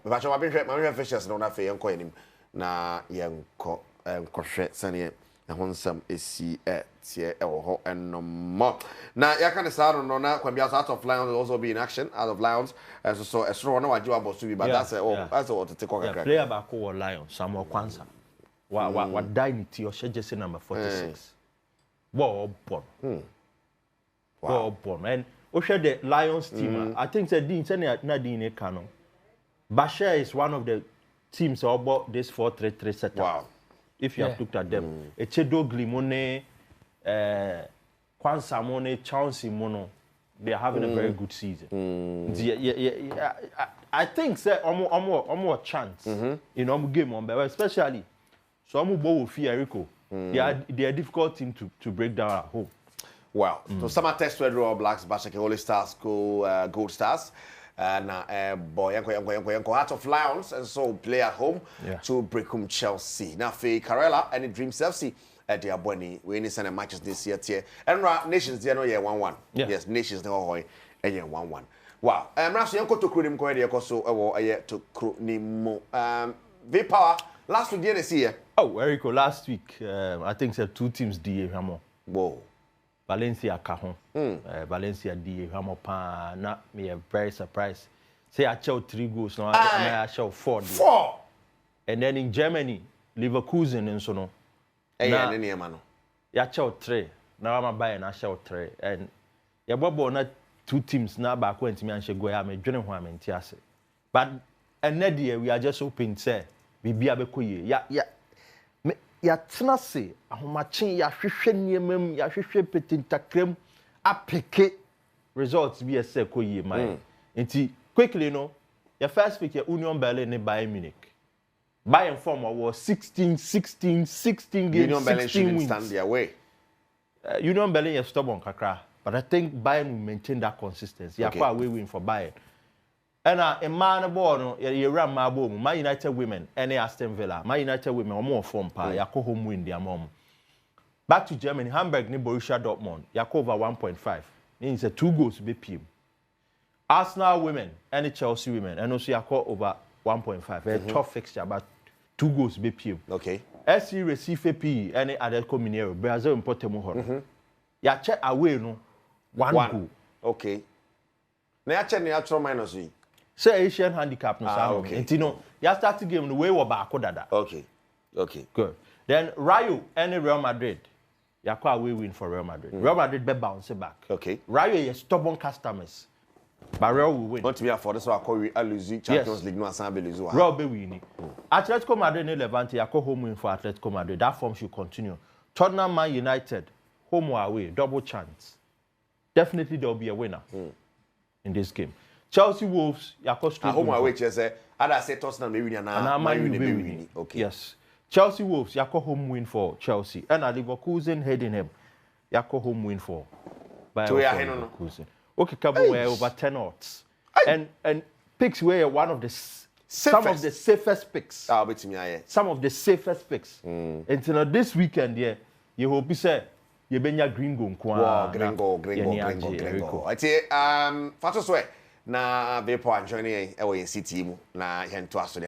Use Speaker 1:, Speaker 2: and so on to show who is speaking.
Speaker 1: But I been my fishes no na fe yenko enim na yenko hwe sane na honsam esi tie e wo ho enno na ya kan say no na kwambia out of Lions also be in action out of Lions so esro no wajo about to be but that's what to take on
Speaker 2: a player back or Lions Samuel Kwanzaa what dignity or jersey number 46 well born well born and we share the Lions team I think that Dean na Dean Kano Bashir is one of the teams about this 4-3-3 setup.
Speaker 1: Wow.
Speaker 2: If you have looked at them. Echedo Glimone, Kwanzaa Mone, Chauncey Mono, they are having a very good season. I think say almost chance in our game on especially so I'm with Fierico. They are a difficult team to break down at home.
Speaker 1: Wow. So some test Red Royal Blacks, Bashir Holy Stars, Gold Stars. Boy, yanko out of Lions and so play at home to break home Chelsea. Now for Carella and the Dreams FC at the Aboni. We need some matches this year. And Nations they know 1-1. Yes, Nations they all and 1-1. Wow. Now yanko to Tokurom ko here so to Tokurom V Power last week this year.
Speaker 2: Oh, Erico, last week I think said two teams DA Hamo.
Speaker 1: Whoa.
Speaker 2: Valencia Cajon. Valencia DA Hamo na me very surprised. Say I showed 3 goals now I showed 4.
Speaker 1: 4.
Speaker 2: And then in Germany, Leverkusen and so no. Ya showed 3. Now I'm buying I showed 3 and ya bobo na 2 teams now back when me and she go ya me dwene ho amentiase. But and we are just hoping say bibia bekoye. Ya tena se ahomachin ya hwehwe niemam ya hwehwe petintakrem apeke results be ese koye man enti quickly no your first pick Union Berlin and Bayern Munich Bayern form was 16 games
Speaker 1: Union Berlin shouldn't
Speaker 2: wins.
Speaker 1: stand their way.
Speaker 2: Union Berlin is stubborn kakra but I think Bayern will maintain that consistency. Okay. Yakwa away win for Bayern. And a man born you ran my boom, my United women, and Aston Villa, my United women are more form pa, Yako home win their mom. Back to Germany, Hamburg, ni Borussia Dortmund, Yako over 1.5. Means 2 goals be PM. Arsenal women, and Chelsea women, and also Yako over 1.5. A tough fixture, but 2 goals be PM.
Speaker 1: Okay.
Speaker 2: SC Recife P, and Atletico Mineiro, Brazil and Porto Ya check away no 1 goal.
Speaker 1: Okay. Na check ni actual minus we.
Speaker 2: Say Asian handicap no sound.
Speaker 1: Okay.
Speaker 2: And you know, you start the game the way we back dada.
Speaker 1: Okay.
Speaker 2: Good. Then Rayo and Real Madrid. You are away win for Real Madrid. Real Madrid be bounce back.
Speaker 1: Okay.
Speaker 2: Rayo is stubborn customers. But Real will win.
Speaker 1: Not to be for this one call we lose Champions League no asan lose.
Speaker 2: Real be winning. Atletico Madrid and Levante you call home win for Atletico Madrid. That form should continue. Tottenham Man United home or away double chance. Definitely there will be a winner in this game. Chelsea Wolves,
Speaker 1: home away, say, I say Tottenham may win and win. Okay.
Speaker 2: Yes. Chelsea Wolves, Yako home win for Chelsea. And Leverkusen heading him. Yako home win for Leverkusen. Okay, Cabo were over 10 odds. And picks were one of the some of the safest picks. Some of the safest picks. Until this weekend, you hope you say you been your green go.
Speaker 1: Gringo. I say, Fatos way. Na bepo anjoni ewe city mu na hentu aso